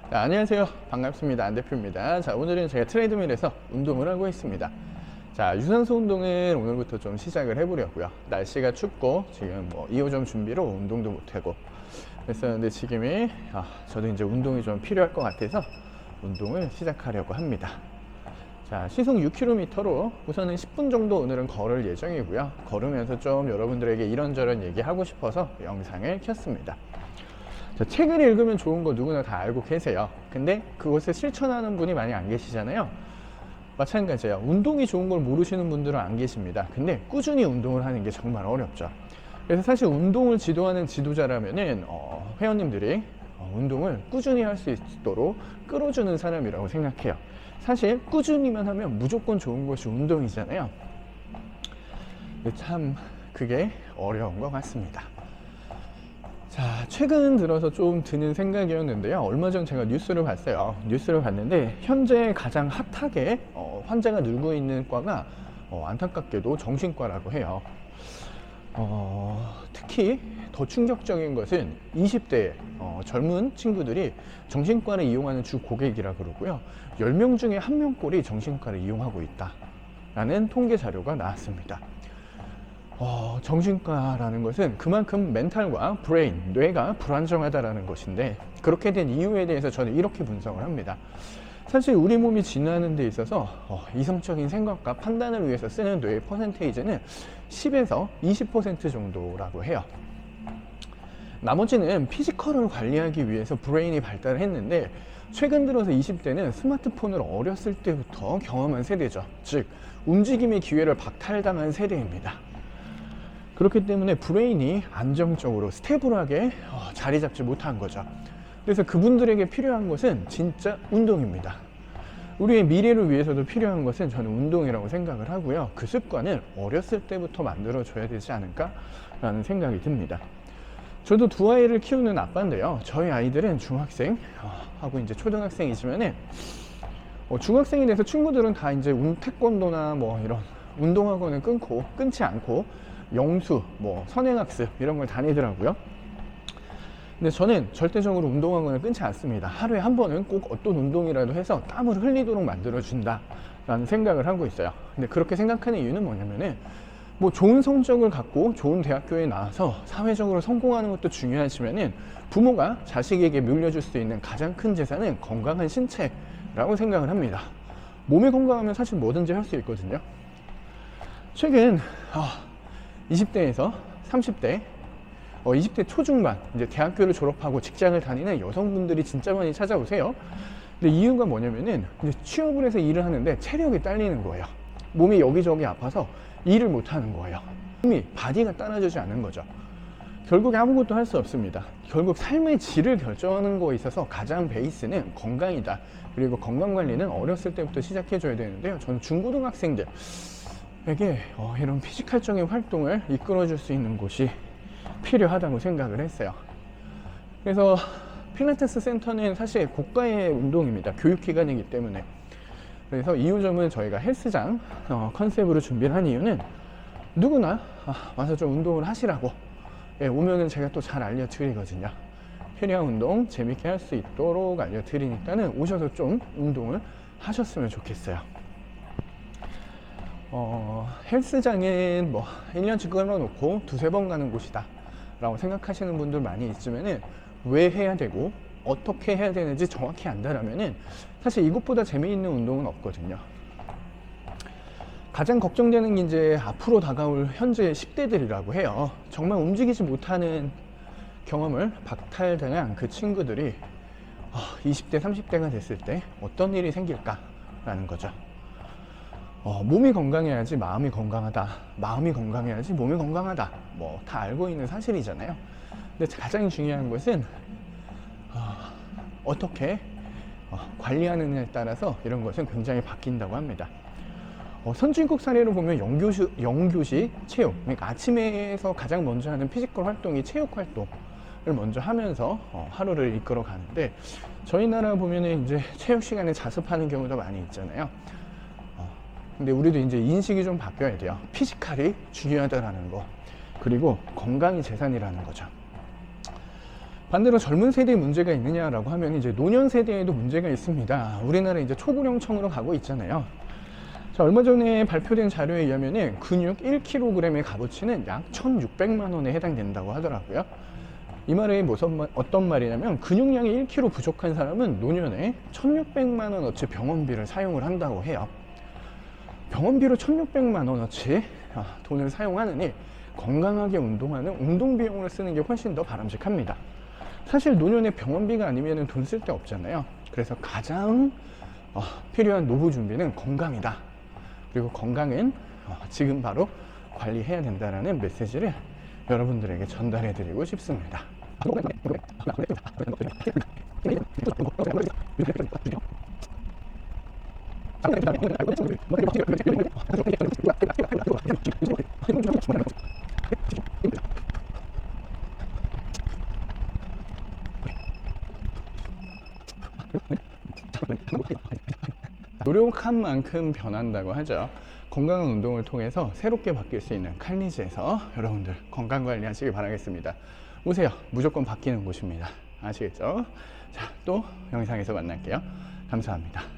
자, 안녕하세요. 반갑습니다. 안 대표입니다. 자, 오늘은 제가 트레이드밀에서 운동을 하고 있습니다. 자, 유산소 운동을 오늘부터 좀 시작을 해보려고요. 날씨가 춥고 지금 2호점 준비로 운동도 못하고 그랬었는데 지금이 저도 이제 운동이 좀 필요할 것 같아서 운동을 시작하려고 합니다. 자, 시속 6km로 우선은 10분 정도 오늘은 걸을 예정이고요. 걸으면서 좀 여러분들에게 이런저런 얘기하고 싶어서 영상을 켰습니다. 자, 책을 읽으면 좋은 거 누구나 다 알고 계세요. 근데 그것을 실천하는 분이 많이 안 계시잖아요. 마찬가지예요. 운동이 좋은 걸 모르시는 분들은 안 계십니다. 근데 꾸준히 운동을 하는 게 정말 어렵죠. 그래서 사실 운동을 지도하는 지도자라면은 회원님들이 운동을 꾸준히 할 수 있도록 끌어주는 사람이라고 생각해요. 사실 꾸준히만 하면 무조건 좋은 것이 운동이잖아요. 참 그게 어려운 것 같습니다. 자, 최근 들어서 좀 드는 생각이었는데요. 얼마 전 제가 뉴스를 봤어요. 뉴스를 봤는데 현재 가장 핫하게 환자가 늘고 있는 과가 안타깝게도 정신과라고 해요. 특히 더 충격적인 것은 20대 젊은 친구들이 정신과를 이용하는 주 고객이라 그러고요. 10명 중에 1명꼴이 정신과를 이용하고 있다라는 통계 자료가 나왔습니다. 정신과라는 것은 그만큼 멘탈과 브레인, 뇌가 불안정하다라는 것인데, 그렇게 된 이유에 대해서 저는 이렇게 분석을 합니다. 사실 우리 몸이 진화하는 데 있어서 이성적인 생각과 판단을 위해서 쓰는 뇌의 퍼센테이지는 10에서 20% 정도라고 해요. 나머지는 피지컬을 관리하기 위해서 브레인이 발달을 했는데, 최근 들어서 20대는 스마트폰을 어렸을 때부터 경험한 세대죠. 즉 움직임의 기회를 박탈당한 세대입니다. 그렇기 때문에 브레인이 안정적으로 스테이블하게 자리 잡지 못한 거죠. 그래서 그분들에게 필요한 것은 진짜 운동입니다. 우리의 미래를 위해서도 필요한 것은 저는 운동이라고 생각을 하고요. 그 습관을 어렸을 때부터 만들어줘야 되지 않을까라는 생각이 듭니다. 저도 두 아이를 키우는 아빠인데요. 저희 아이들은 중학생 하고 이제 초등학생이지만은 중학생이 돼서 친구들은 다 이제 태권도나 이런 운동학원을 끊지 않고 영수, 선행학습 이런 걸 다니더라고요. 근데 저는 절대적으로 운동학원을 끊지 않습니다. 하루에 한 번은 꼭 어떤 운동이라도 해서 땀을 흘리도록 만들어준다 라는 생각을 하고 있어요. 근데 그렇게 생각하는 이유는 뭐냐면은 좋은 성적을 갖고 좋은 대학교에 나와서 사회적으로 성공하는 것도 중요하지만은 부모가 자식에게 물려줄 수 있는 가장 큰 재산은 건강한 신체라고 생각을 합니다. 몸이 건강하면 사실 뭐든지 할 수 있거든요. 최근 20대에서 30대, 20대 초중반, 이제 대학교를 졸업하고 직장을 다니는 여성분들이 진짜 많이 찾아오세요. 근데 이유가 뭐냐면은 이제 취업을 해서 일을 하는데 체력이 딸리는 거예요. 몸이 여기저기 아파서 일을 못 하는 거예요. 몸이 바디가 따라주지 않는 거죠. 결국에 아무것도 할 수 없습니다. 결국 삶의 질을 결정하는 거에 있어서 가장 베이스는 건강이다. 그리고 건강관리는 어렸을 때부터 시작해줘야 되는데요. 저는 중고등학생들 에게 이런 피지컬적인 활동을 이끌어줄 수 있는 곳이 필요하다고 생각을 했어요. 그래서 필라테스 센터는 사실 고가의 운동입니다. 교육기관이기 때문에. 그래서 2호점은 저희가 헬스장 컨셉으로 준비를 한 이유는 누구나 와서 좀 운동을 하시라고 오면은 제가 또 잘 알려드리거든요. 편리한 운동 재밌게 할 수 있도록 알려드리니까는 오셔서 좀 운동을 하셨으면 좋겠어요. 헬스장은 1년치 끊어놓고 두세 번 가는 곳이다 라고 생각하시는 분들 많이 있지만은 왜 해야 되고 어떻게 해야 되는지 정확히 안다라면은 사실 이것보다 재미있는 운동은 없거든요. 가장 걱정되는 게 이제 앞으로 다가올 현재 10대들이라고 해요. 정말 움직이지 못하는 경험을 박탈당한 그 친구들이 20대, 30대가 됐을 때 어떤 일이 생길까라는 거죠. 몸이 건강해야지 마음이 건강하다, 마음이 건강해야지 몸이 건강하다, 다 알고 있는 사실이잖아요. 근데 가장 중요한 것은 어떻게 관리하느냐에 따라서 이런 것은 굉장히 바뀐다고 합니다. 선진국 사례로 보면 영교시 체육, 그러니까 아침에서 가장 먼저 하는 피지컬 활동이 체육 활동을 먼저 하면서 하루를 이끌어 가는데, 저희 나라 보면은 이제 체육 시간에 자습하는 경우도 많이 있잖아요. 근데 우리도 이제 인식이 좀 바뀌어야 돼요. 피지컬이 중요하다라는 거, 그리고 건강이 재산이라는 거죠. 반대로 젊은 세대에 문제가 있느냐라고 하면 이제 노년 세대에도 문제가 있습니다. 우리나라 이제 초고령층으로 가고 있잖아요. 자, 얼마 전에 발표된 자료에 의하면 근육 1kg의 값어치는 약 1,600만 원에 해당된다고 하더라고요. 이 말이 어떤 말이냐면 근육량이 1kg 부족한 사람은 노년에 1,600만 원어치 병원비를 사용을 한다고 해요. 병원비로 1,600만 원어치 돈을 사용하느니 건강하게 운동하는 운동 비용을 쓰는 게 훨씬 더 바람직합니다. 사실 노년에 병원비가 아니면 돈 쓸 데 없잖아요. 그래서 가장 필요한 노후 준비는 건강이다. 그리고 건강은 지금 바로 관리해야 된다라는 메시지를 여러분들에게 전달해 드리고 싶습니다. 노력한 만큼 변한다고 하죠. 건강한 운동을 통해서 새롭게 바뀔 수 있는 칼리지에서 여러분들 건강 관리하시길 바라겠습니다. 오세요. 무조건 바뀌는 곳입니다. 아시겠죠? 자, 또 영상에서 만날게요. 감사합니다.